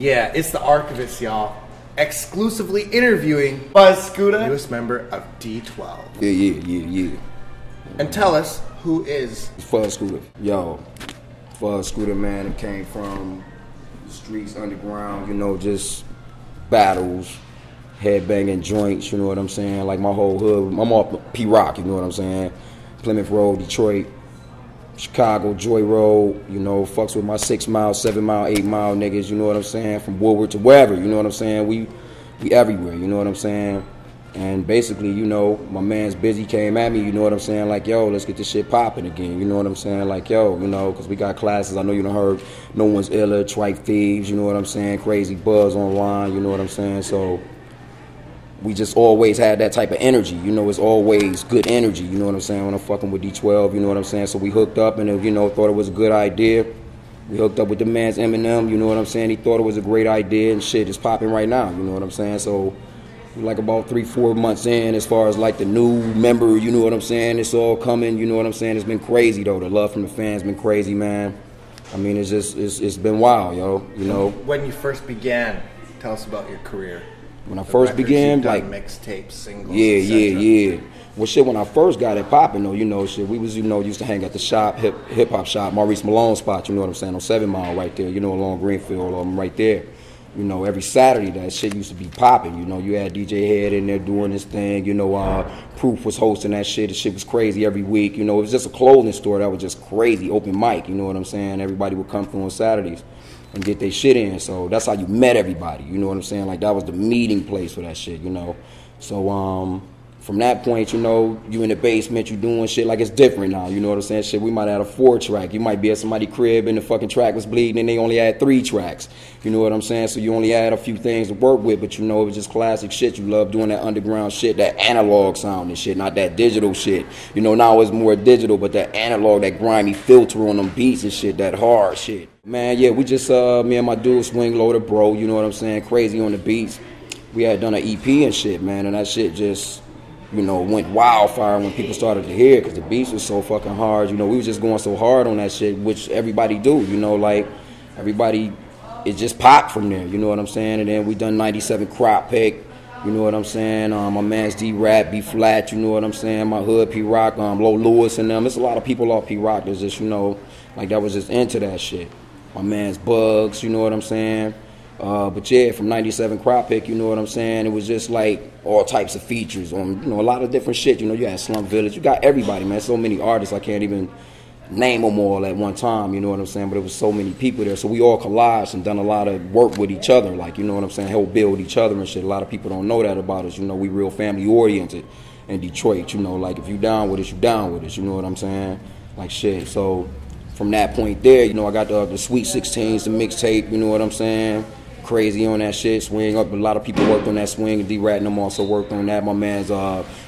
Yeah, it's the Archivest, y'all. Exclusively interviewing Fuzz Scoota, newest member of D12. Yeah. And tell us, who is Fuzz Scoota? Yo, Fuzz Scoota, man, it came from the streets, underground, you know, just battles, headbanging joints, you know what I'm saying? Like my whole hood, I'm off P-Rock, you know what I'm saying? Plymouth Road, Detroit, Chicago, Joy Road, you know, fucks with my 6 mile, 7 mile, 8 mile niggas, you know what I'm saying? From Woodward to wherever, you know what I'm saying? We everywhere, you know what I'm saying? And basically, you know, my man's Busy came at me, you know what I'm saying? Like, yo, let's get this shit popping again, you know what I'm saying? Like, yo, you know, because we got classes, I know you done heard No One's Iller, Tripe Thieves, you know what I'm saying? Crazy Buzz online, you know what I'm saying? So we just always had that type of energy, you know, it's always good energy, you know what I'm saying, when I'm fucking with D12, you know what I'm saying? So we hooked up and, you know, thought it was a good idea. We hooked up with the man's Eminem, you know what I'm saying? He thought it was a great idea and shit is popping right now, you know what I'm saying? So we're like about 3-4 months in as far as like the new member, you know what I'm saying? It's all coming, you know what I'm saying? It's been crazy though, the love from the fans been crazy, man. I mean, it's just, it's been wild, yo, you know? When you first began, tell us about your career. When I first began, like mixtapes, singles, yeah. Well, shit, when I first got it popping, though, you know, shit, we was, you know, used to hang at the shop, hip-hop shop, Maurice Malone spot, you know what I'm saying, on 7 Mile right there, you know, along Greenfield, right there. You know, every Saturday that shit used to be popping, you know, you had DJ Head in there doing this thing, you know, Proof was hosting that shit, the shit was crazy every week, you know, it was just a clothing store that was just crazy, open mic, you know what I'm saying, everybody would come through on Saturdays and get their shit in. So that's how you met everybody, you know what I'm saying? Like, that was the meeting place for that shit, you know? So, from that point, you know, you in the basement, you doing shit like it's different now, you know what I'm saying? Shit, we might have had a 4-track. You might be at somebody's crib and the fucking track was bleeding and they only had 3 tracks. You know what I'm saying? So you only had a few things to work with, but you know, it was just classic shit. You love doing that underground shit, that analog sound and shit, not that digital shit. You know, now it's more digital, but that analog, that grimy filter on them beats and shit, that hard shit. Man, yeah, we just, me and my dude, Swing Loader Bro, you know what I'm saying? Crazy on the beats. We had done an EP and shit, man, and that shit just, you know, went wildfire when people started to hear it because the beats was so fucking hard. You know, we was just going so hard on that shit, which everybody do, you know, like, everybody, it just popped from there, you know what I'm saying? And then we done 97 Croppic, you know what I'm saying? My man's D-Rap, B-Flat, you know what I'm saying? My hood, P-Rock, Low Lewis and them. There's a lot of people off P-Rock that's just, you know, like, that was just into that shit. My man's Bugs, you know what I'm saying? But yeah, from 97 Croppic, you know what I'm saying? It was just like all types of features on, you know, a lot of different shit. You know, you had Slum Village. You got everybody, man. So many artists, I can't even name them all at one time, you know what I'm saying? But it was so many people there. So we all collaged and done a lot of work with each other, like, you know what I'm saying? Help build each other and shit. A lot of people don't know that about us. You know, we real family oriented in Detroit. You know, like, if you down with us, you down with us. You know what I'm saying? Like, shit. So from that point there, you know, I got the Sweet 16s, the mixtape, you know what I'm saying? Crazy on that shit, Swing Up. A lot of people worked on that Swing. D-Rat and them also worked on that. My man's,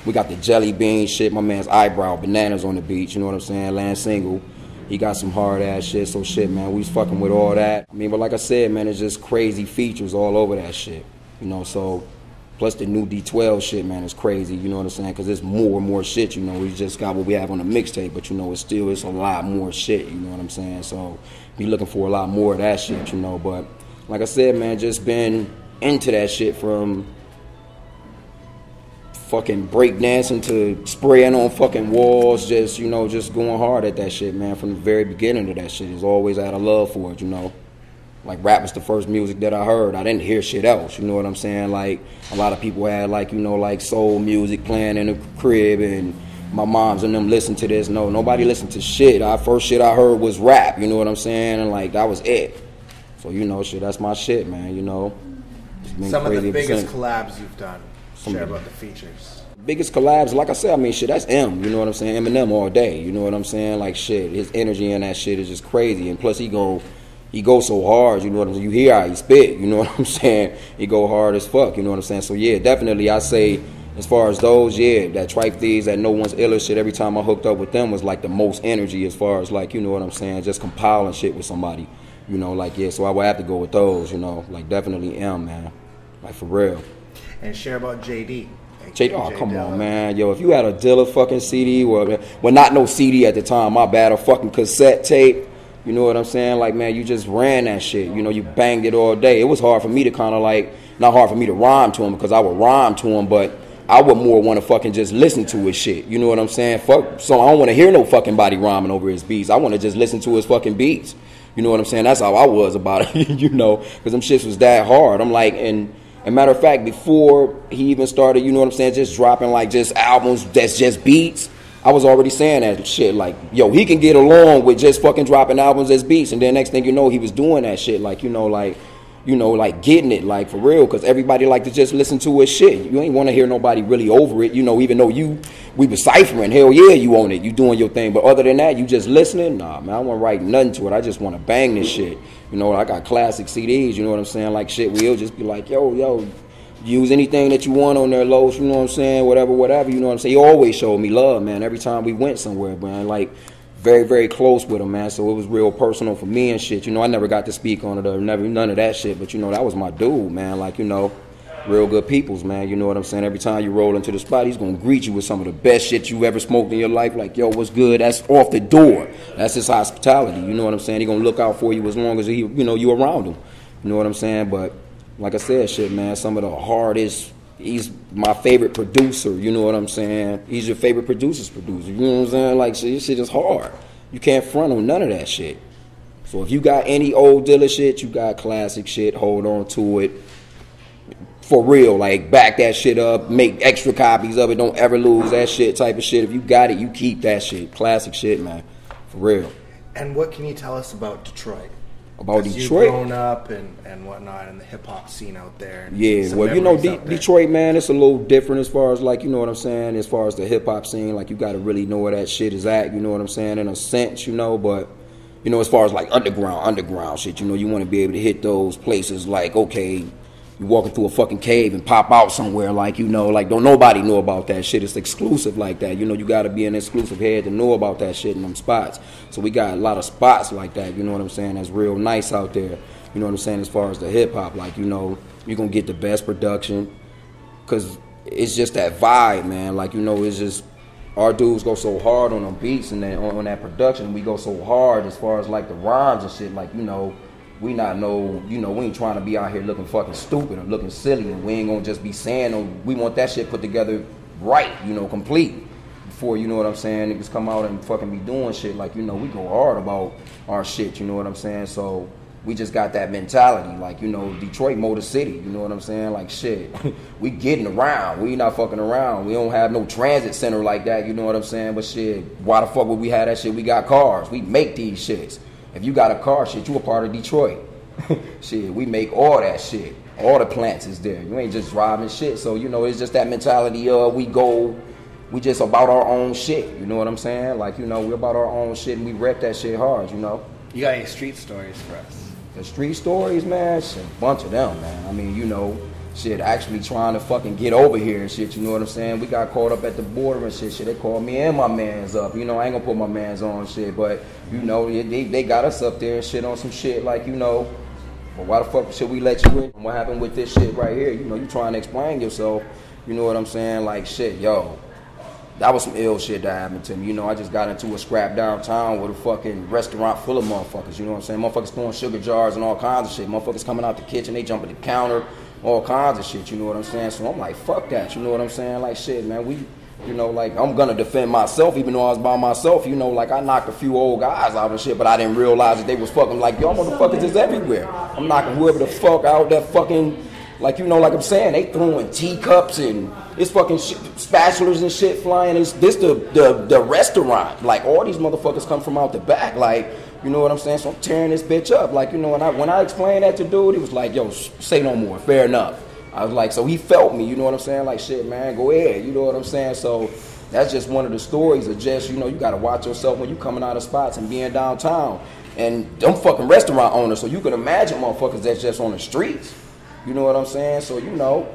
we got the Jelly Bean shit. My man's Eyebrow, Bananas on the beach, you know what I'm saying? Land Single. He got some hard ass shit, so shit, man, we was fucking with all that. I mean, but like I said, man, it's just crazy features all over that shit, you know, so. Plus the new D12 shit, man, is crazy, you know what I'm saying? Because there's more and more shit, you know. We just got what we have on the mixtape, but, you know, it's a lot more shit, you know what I'm saying? So be looking for a lot more of that shit, you know, but like I said, man, just been into that shit from fucking breakdancing to spraying on fucking walls, just, you know, just going hard at that shit, man, from the very beginning of that shit. It's always had a love for it, you know. Like, rap was the first music that I heard. I didn't hear shit else, you know what I'm saying? Like, a lot of people had, like, you know, like soul music playing in the crib and my moms and them listened to this. No, nobody listened to shit. First shit I heard was rap, you know what I'm saying? And, like, that was it. So, you know, shit, that's my shit, man, you know. Some of the biggest collabs you've done. Share about the features. Biggest collabs, like I said, I mean, shit, that's M, you know what I'm saying? Eminem all day, you know what I'm saying? Like, shit, his energy in that shit is just crazy. And plus, he goes so hard, you know what I'm saying? You hear how he spit, you know what I'm saying? He go hard as fuck, you know what I'm saying? So, yeah, definitely, I say, as far as those, yeah, that Tripe Thieves, that No One's Iller shit, every time I hooked up with them was, like, the most energy as far as, like, you know what I'm saying? Just compiling shit with somebody. You know, like, yeah, so I would have to go with those, you know, like, definitely M, man, like, for real. And share about JD. Oh, come on, man. Yo, if you had a Dilla fucking CD, well, not no CD at the time, my bad, a fucking cassette tape, You know what I'm saying? Like, man, you just ran that shit. You know, you banged it all day. It was hard for me to kind of like, not hard for me to rhyme to him because I would rhyme to him, but I would more want to fucking just listen to his shit. You know what I'm saying? Fuck. So I don't want to hear no fucking body rhyming over his beats. I want to just listen to his fucking beats. You know what I'm saying? That's how I was about it, you know, because them shits was that hard. I'm like, and matter of fact, before he even started, you know what I'm saying, just dropping like just albums that's just beats, I was already saying that shit, like, yo, he can get along with just fucking dropping albums as beats, and then next thing you know, he was doing that shit, like, like getting it, like, for real, because everybody like to just listen to his shit. You ain't want to hear nobody really over it, you know, even though we was ciphering, hell yeah, you own it, you doing your thing, but other than that, you just listening, nah, man, I don't want to write nothing to it, I just want to bang this shit, you know, I got classic CDs, you know what I'm saying, like, shit, we'll just be like, yo, use anything that you want on there, Los, you know what I'm saying, whatever, you know what I'm saying. He always showed me love, man, every time we went somewhere, man, like, very, very close with him, man, so it was real personal for me and shit, you know, I never got to speak on it or none of that shit, but, you know, that was my dude, man, like, you know, real good peoples, man, you know what I'm saying, every time you roll into the spot, he's gonna greet you with some of the best shit you ever smoked in your life, like, yo, what's good, that's off the door, that's his hospitality, you know what I'm saying, he gonna look out for you as long as he, you know, you around him, you know what I'm saying, but like I said, shit, man, some of the hardest, he's my favorite producer, you know what I'm saying? He's your favorite producer's producer, you know what I'm saying? Like, shit, this shit is hard. You can't front on none of that shit. So if you got any old Dilla shit, you got classic shit, hold on to it. For real, like, back that shit up, make extra copies of it, don't ever lose that shit type of shit. If you got it, you keep that shit. Classic shit, man. For real. And what can you tell us about Detroit? About Detroit? You've grown up and whatnot in the hip-hop scene out there. Yeah, well, you know, Detroit, man, it's a little different as far as, like, you know what I'm saying, as far as the hip-hop scene. Like, you got to really know where that shit is at, you know what I'm saying, in a sense, you know. But, you know, as far as, like, underground shit, you know, you want to be able to hit those places like, okay, you walking through a fucking cave and pop out somewhere, like, you know, like, don't nobody know about that shit. It's exclusive like that. You know, you got to be an exclusive head to know about that shit in them spots. So we got a lot of spots like that, you know what I'm saying, that's real nice out there. You know what I'm saying, as far as the hip-hop, like, you know, you're going to get the best production because it's just that vibe, man. Like, you know, it's just, our dudes go so hard on them beats and then on that production. We go so hard as far as, like, the rhymes and shit, like, you know, we not know, you know, we ain't trying to be out here looking fucking stupid or looking silly, and we ain't gonna just be saying, oh, we want that shit put together right, you know, complete. Before, you know what I'm saying, niggas come out and fucking be doing shit, like, you know, we go hard about our shit, you know what I'm saying, so we just got that mentality, like, you know, Detroit Motor City, you know what I'm saying, like, shit, we getting around, we not fucking around, we don't have no transit center like that, you know what I'm saying, but shit, why the fuck would we have that shit, we got cars, we make these shits. If you got a car, shit, you a part of Detroit. Shit, we make all that shit. All the plants is there. You ain't just driving shit. So, you know, it's just that mentality of we just about our own shit. You know what I'm saying? Like, you know, we about our own shit and we rep that shit hard, you know? You got any street stories for us? The street stories, man, shit, a bunch of them, man. I mean, you know, shit, actually trying to fucking get over here and shit, you know what I'm saying? We got caught up at the border and shit. They called me and my mans up. You know, I ain't gonna put my mans on shit, but, you know, they got us up there and shit on some shit like, you know, well, why the fuck should we let you in? What happened with this shit right here? You know, you trying to explain yourself, you know what I'm saying? Like, shit, yo, that was some ill shit that happened to me. You know, I just got into a scrap downtown with a fucking restaurant full of motherfuckers, you know what I'm saying? Motherfuckers throwing sugar jars and all kinds of shit. Motherfuckers coming out the kitchen, they jumping the counter, all kinds of shit, you know what I'm saying? So I'm like, fuck that, you know what I'm saying? Like, shit, man, we, you know, like, I'm gonna defend myself, even though I was by myself, you know, like, I knocked a few old guys out and shit, but I didn't realize that they was fucking, like, y'all motherfuckers is everywhere. I'm knocking whoever the fuck out that fucking, like, you know, like I'm saying, they throwing teacups and it's fucking shit, spatulas and shit flying. It's this the restaurant. Like, all these motherfuckers come from out the back, like, you know what I'm saying? So I'm tearing this bitch up. Like, you know, when I explained that to dude, he was like, yo, say no more, fair enough. I was like, so he felt me, you know what I'm saying? Like, shit, man, go ahead, you know what I'm saying? So that's just one of the stories of just, you know, you got to watch yourself when you coming out of spots and being downtown. And them fucking restaurant owners, so you can imagine motherfuckers that's just on the streets. You know what I'm saying? So, you know,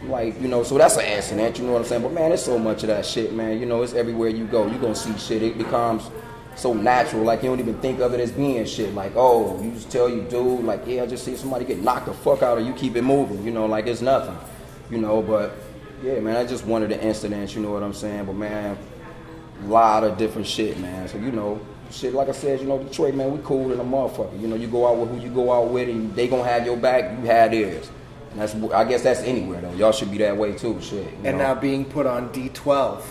like, you know, so that's an incident, you know what I'm saying? But, man, there's so much of that shit, man. You know, it's everywhere you go. You're going to see shit. It becomes so natural. Like, you don't even think of it as being shit. Like, oh, you just tell you, dude, like, yeah, I just see somebody get knocked the fuck out, or you keep it moving. You know, like, it's nothing. You know, but, yeah, man, I just wanted the incidents, you know what I'm saying? But, man, lot of different shit, man. So, you know, shit, like I said, you know, Detroit, man, we cool than a motherfucker. You know, you go out with who you go out with, and they gonna have your back, you have theirs. And that's, I guess that's anywhere, though. Y'all should be that way, too, shit. And now being put on D12,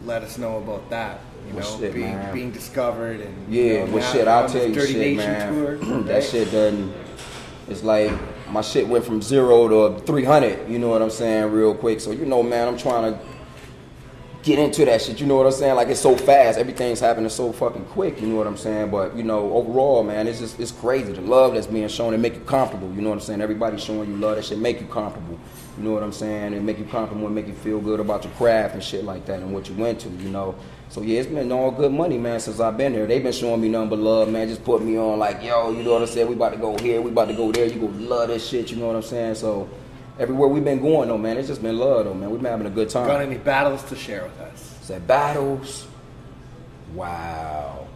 let us know about that. You know, shit, being discovered and yeah, well, shit, I'll tell you, Dirty shit, Nation man. tour, That right? shit done. It's like my shit went from 0 to 300. You know what I'm saying, real quick. So you know, man, I'm trying to get into that shit. You know what I'm saying? Like it's so fast, everything's happening so fucking quick. You know what I'm saying? But you know, overall, man, it's crazy. The love that's being shown and make you comfortable. You know what I'm saying? Everybody's showing you love. That shit make you comfortable. You know what I'm saying? And make you comfortable and make you feel good about your craft and shit like that and what you went to. You know. So yeah, it's been all good money, man, since I've been there. They've been showing me nothing but love, man. Just put me on like, yo, you know what I'm saying? We about to go here, we about to go there. You gonna love this shit, you know what I'm saying? So everywhere we've been going, though, man, it's just been love, though, man. We've been having a good time. Got any battles to share with us? Said battles? Wow.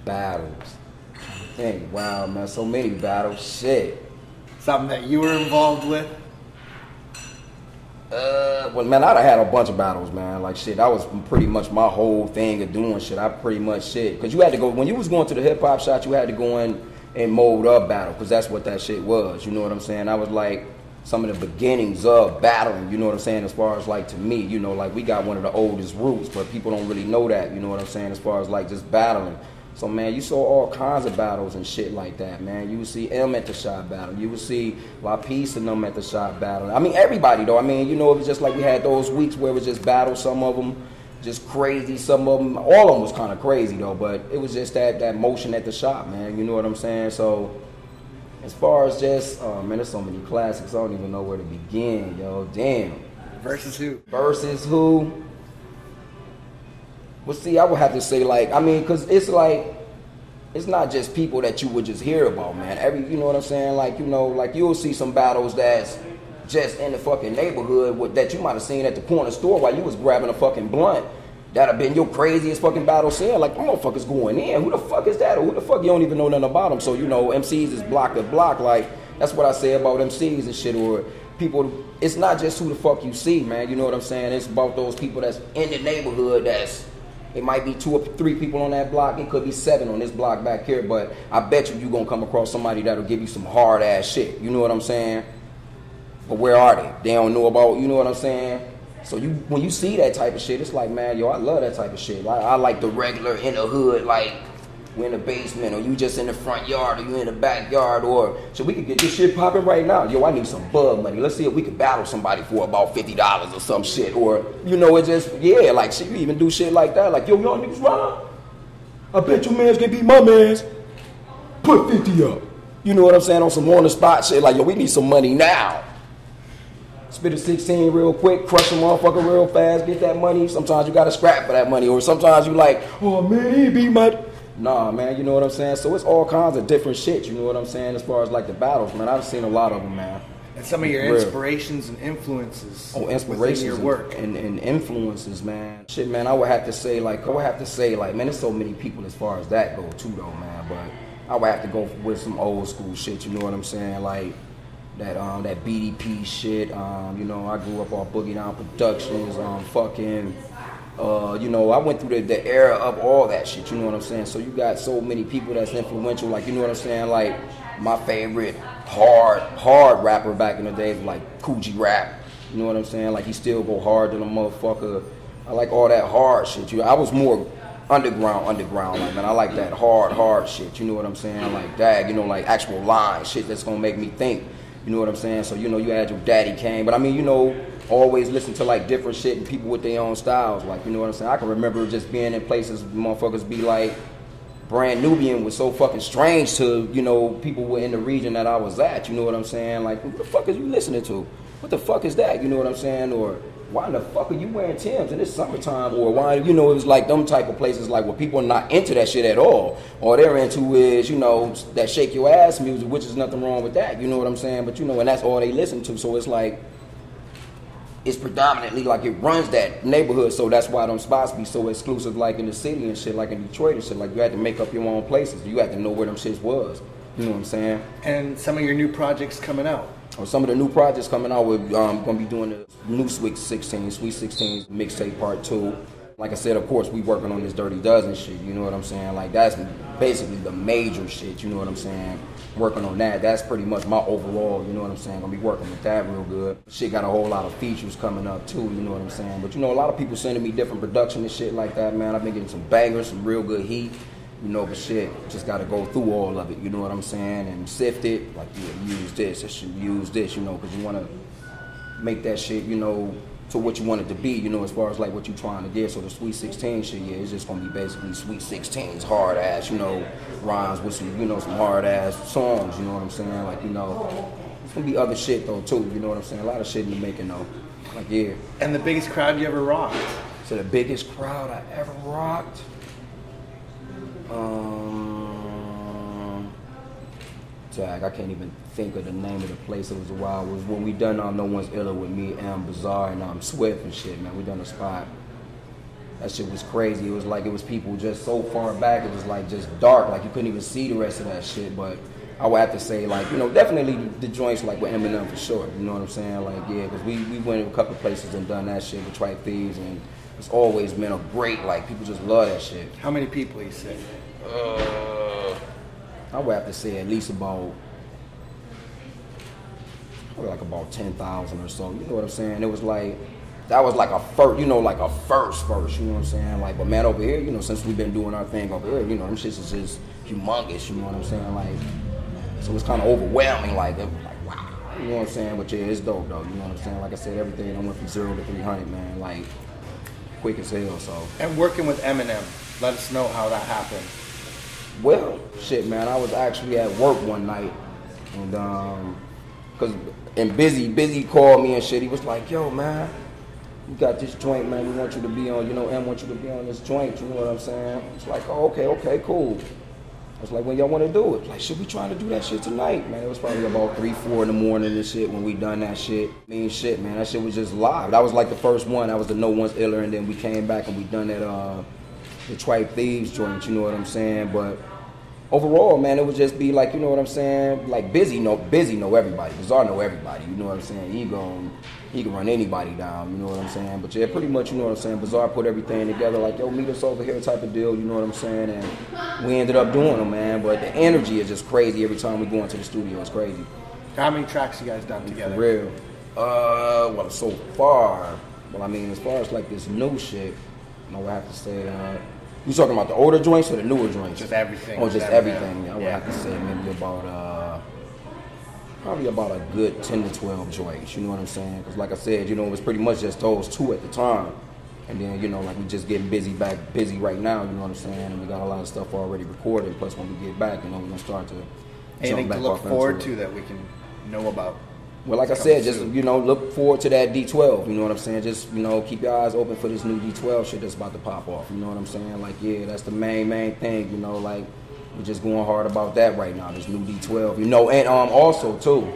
Battles. Dang, wow, man, so many battles. Shit. Something that you were involved with? Well, man, I'd have had a bunch of battles, man. Like, shit, that was pretty much my whole thing of doing shit. I pretty much shit. Because you had to go, when you was going to the hip-hop shot, you had to go in and mold up battle. Because that's what that shit was. You know what I'm saying? I was like some of the beginnings of battling, you know what I'm saying? As far as like to me, you know, like we got one of the oldest roots, but people don't really know that, you know what I'm saying? As far as like just battling. So, man, you saw all kinds of battles and shit like that, man. You would see M at the shot battle. You would see La Peace and them at the shot battle. I mean, everybody, though. I mean, you know, it was just like we had those weeks where it was just battles. Some of them just crazy. Some of them, all of them was kind of crazy, though. But it was just that motion at the shop, man. You know what I'm saying? So, as far as just, man, there's so many classics. I don't even know where to begin, yo. Damn. Versus who? Versus who? Well, see, I would have to say, like, I mean, because it's like, it's not just people that you would just hear about, man. You know what I'm saying? Like, you know, like you'll see some battles that's just in the fucking neighborhood that you might have seen at the corner store while you was grabbing a fucking blunt. That'd have been your craziest fucking battle sale. Like, motherfuckers going in. Who the fuck is that? Or who the fuck you don't even know nothing about them? So, you know, MCs is block to block. Like, that's what I say about MCs and shit. Or people, it's not just who the fuck you see, man. You know what I'm saying? It's about those people that's in the neighborhood that's, it might be 2 or 3 people on that block. It could be 7 on this block back here. But I bet you're going to come across somebody that'll give you some hard-ass shit. You know what I'm saying? But where are they? They don't know about, you know what I'm saying? So when you see that type of shit, it's like, man, yo, I love that type of shit. I like the regular in the hood, like we in the basement, or you just in the front yard, or you in the backyard, or so we could get this shit popping right now. Yo, I need some bug money. Let's see if we could battle somebody for about $50 or some shit. Or, you know, it just, yeah, like shit, you even do shit like that. Like, yo, y'all niggas run? I bet your man's gonna beat my man's. Put 50 up. You know what I'm saying? On some on the spot shit. Like, yo, we need some money now. Spit a 16 real quick, crush a motherfucker real fast, get that money. Sometimes you gotta scrap for that money. Or sometimes you like, oh man, he beat my... Nah, man, you know what I'm saying? So it's all kinds of different shit, you know what I'm saying? As far as like the battles, man, I've seen a lot of them, man. And some of your inspirations and influences. Oh, inspirations within your work. And influences, man. Shit, man, I would have to say, like, man, there's so many people as far as that go too, though, man. But I would have to go with some old school shit, you know what I'm saying? Like, that BDP shit, you know, I grew up on Boogie Down Productions, you know, I went through the era of all that shit, you know what I'm saying? So you got so many people that's influential, like, you know what I'm saying? Like, my favorite hard rapper back in the day was like Coogee Rap, you know what I'm saying? Like, he still go hard to the motherfucker. I like all that hard shit. I was more underground, like, man, I like that hard shit, you know what I'm saying? Like, dag, you know, like actual line shit that's gonna make me think. You know what I'm saying? So, you know, you had your Daddy Kane. But, I mean, you know, always listen to, like, different shit and people with their own styles. Like, you know what I'm saying? I can remember just being in places motherfuckers be like, Brand Nubian was so fucking strange to, you know, people in the region that I was at. You know what I'm saying? Like, what the fuck is you listening to? What the fuck is that? You know what I'm saying? Or, why the fuck are you wearing Timbs in this summertime? Or why, you know, it was like them type of places like where people are not into that shit at all. All they're into is, you know, that shake your ass music, which is nothing wrong with that. You know what I'm saying? But, you know, and that's all they listen to. So it's like, it's predominantly like it runs that neighborhood. So that's why them spots be so exclusive, like in the city and shit, like in Detroit and shit. Like, you had to make up your own places. You had to know where them shits was. You know what I'm saying? And some of your new projects coming out. Or some of the new projects coming out, we're going to be doing the new Sweet 16 mixtape part 2. Like I said, of course, we working on this Dirty Dozen shit, you know what I'm saying? Like, that's basically the major shit, you know what I'm saying? Working on that, that's pretty much my overall, you know what I'm saying? Gonna be working with that real good. Shit got a whole lot of features coming up too, you know what I'm saying? But you know, a lot of people sending me different production and shit like that, man. I've been getting some bangers, some real good heat, you know, but shit, just gotta go through all of it, you know what I'm saying? And sift it, like, yeah, use this, I should use this, you know, because you wanna make that shit, you know, to what you want it to be, you know, as far as like what you trying to get. So the Sweet 16 shit, yeah, it's just gonna be basically Sweet 16's hard ass, you know, rhymes with some, you know, some hard ass songs, you know what I'm saying? Like, you know, it's gonna be other shit though too, you know what I'm saying? A lot of shit in the making though. Like, yeah. And the biggest crowd you ever rocked? So the biggest crowd I ever rocked? I can't even think of the name of the place. It was a while. It was when we done No One's Iller with me and Bizarre and Swift and shit, man. We done a spot. That shit was crazy. It was like it was people just so far back. It was like just dark. Like you couldn't even see the rest of that shit. But I would have to say, like, you know, definitely the joints like with Eminem for sure. You know what I'm saying? Like, yeah, because we went to a couple of places and done that shit with Tripe Thieves, and it's always been a great, like, people just love that shit. How many people you say? I would have to say at least about, probably like about 10,000 or so. You know what I'm saying? It was like, that was like a first, you know, like a first, you know what I'm saying? Like, but man, over here, you know, since we've been doing our thing over here, you know, them shits is just humongous, you know what I'm saying? Like, so it's kind of overwhelming, like wow, you know what I'm saying? But yeah, it's dope though, you know what I'm saying? Like I said, everything, I went from 0 to 300, man, like, quick as hell, so. And working with Eminem, let us know how that happened. Well, shit, man, I was actually at work one night, and Busy called me and shit. He was like, yo, man, you got this joint, man, we want you to be on, you know, M wants you to be on this joint, you know what I'm saying? It's like, oh, okay, cool. I was like, when y'all want to do it? Like, should we trying to do that shit tonight? Man, it was probably about 3, 4 in the morning and shit when we done that shit. I mean, shit, man, that shit was just live. That was like the first one. That was the No One's Iller, and then we came back and we done that, the Tripe Thieves joint, you know what I'm saying? But overall, man, it would just be like, you know what I'm saying? Like Busy know everybody. Bizarre know everybody, you know what I'm saying? He can run anybody down, you know what I'm saying? But yeah, pretty much, you know what I'm saying? Bizarre put everything together like, yo, meet us over here type of deal, you know what I'm saying? And we ended up doing them, man. But the energy is just crazy every time we go into the studio. It's crazy. How many tracks you guys done together? For real. Well, so far, well, I mean, as far as like this new shit, I would have to say, you talking about the older joints or the newer joints? Just everything. Oh, just everything. I would have to say maybe about, probably about a good 10 to 12 joints, you know what I'm saying? Because like I said, you know, it was pretty much just those two at the time. And then, you know, like we just getting busy right now, you know what I'm saying? And we got a lot of stuff already recorded. Plus when we get back, you know, we're going to start to anything to look forward to that we can know about? Well, like I said, just, you know, look forward to that D12, you know what I'm saying? Just, you know, keep your eyes open for this new D12 shit that's about to pop off, you know what I'm saying? Like, yeah, that's the main thing, you know, like, we're just going hard about that right now, this new D12, you know, and also, too,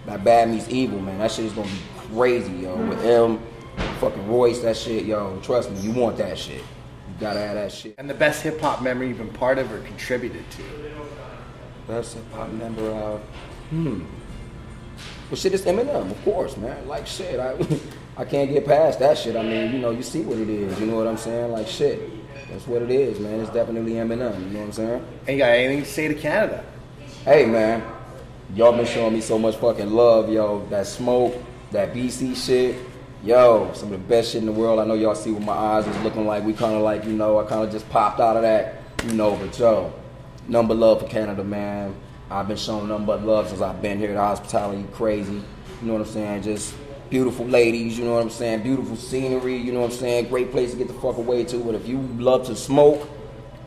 that Bad Meets Evil, man, that shit is gonna be crazy, yo, with M, fucking Royce, that shit, yo, trust me, you want that shit. You gotta have that shit. And the best hip-hop memory you've been part of or contributed to? Best hip-hop member of, Well, shit, it's Eminem, of course, man. Like, shit, I can't get past that shit. I mean, you know, you see what it is. You know what I'm saying? Like, shit, that's what it is, man. It's definitely Eminem, you know what I'm saying? And you got anything to say to Canada? Hey, man, y'all been showing me so much fucking love, yo. That Smoke, that BC shit, yo, some of the best shit in the world. I know y'all see what my eyes is looking like. We kind of like, you know, I kind of just popped out of that, you know, but yo, number love for Canada, man. I've been showing nothing but love since I've been here. The hospitality crazy, you know what I'm saying? Just beautiful ladies, you know what I'm saying? Beautiful scenery, you know what I'm saying? Great place to get the fuck away to. But if you love to smoke,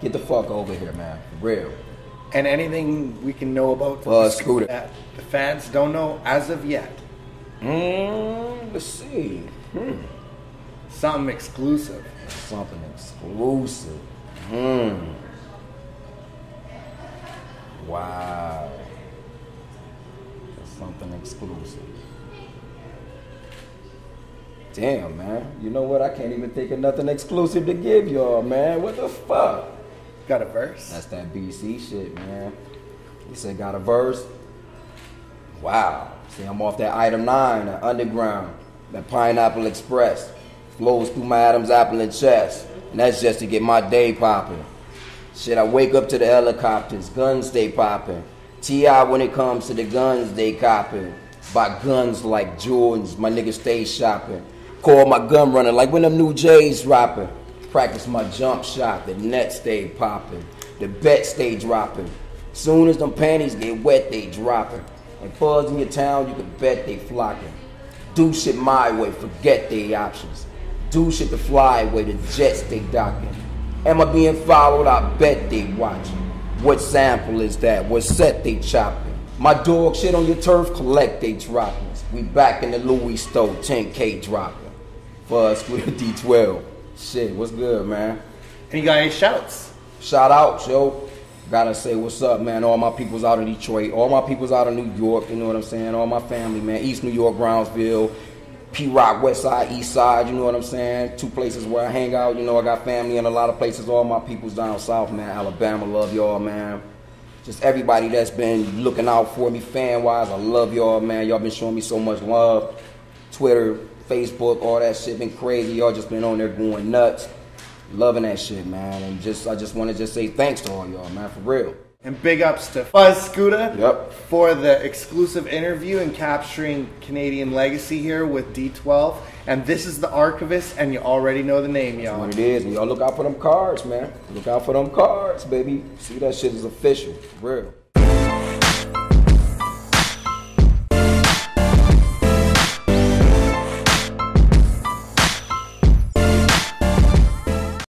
get the fuck over here, man. For real. And anything we can know about Fuzz Scoota that the fans don't know as of yet? Let's see. Something exclusive. Something exclusive. Wow. That's something exclusive. Damn, man. You know what? I can't even think of nothing exclusive to give y'all, man. What the fuck? Got a verse? That's that BC shit, man. He said, got a verse? Wow. See, I'm off that item 9, that underground, that Pineapple Express. Flows through my Adam's apple and chest. And that's just to get my day popping. Shit, I wake up to the helicopters, guns stay popping. T.I. when it comes to the guns, they copping. Buy guns like Jordans, my niggas stay shopping. Call my gun runner like when them new J's dropping. Practice my jump shot, the net stay popping. The bet stay dropping. Soon as them panties get wet, they dropping. And Fuzz in your town, you can bet they flocking. Do shit my way, forget they options. Do shit the fly way, the jets they docking. Am I being followed? I bet they watching. What sample is that? What set they chopping? My dog shit on your turf, collect they droppings. We back in the Louis store, 10K dropping. Fuzz Scoota of D12. Shit, what's good, man? And you got any shouts? Shout out, yo. Gotta say what's up, man. All my peoples out of Detroit, all my peoples out of New York, you know what I'm saying? All my family, man. East New York, Brownsville, P-Rock, West Side, East Side, you know what I'm saying? 2 places where I hang out, you know, I got family in a lot of places. All my peoples down south, man. Alabama, love y'all, man. Just everybody that's been looking out for me fan-wise, I love y'all, man. Y'all been showing me so much love. Twitter, Facebook, all that shit been crazy. Y'all just been on there going nuts. Loving that shit, man. And I just want to just say thanks to all y'all, man, for real. And big ups to Fuzz Scoota Yep. for the exclusive interview and capturing Canadian legacy here with D12. And this is the Archivest, and you already know the name, y'all. That's what it is. And y'all look out for them cards, man. Look out for them cards, baby. See, that shit is official. For real.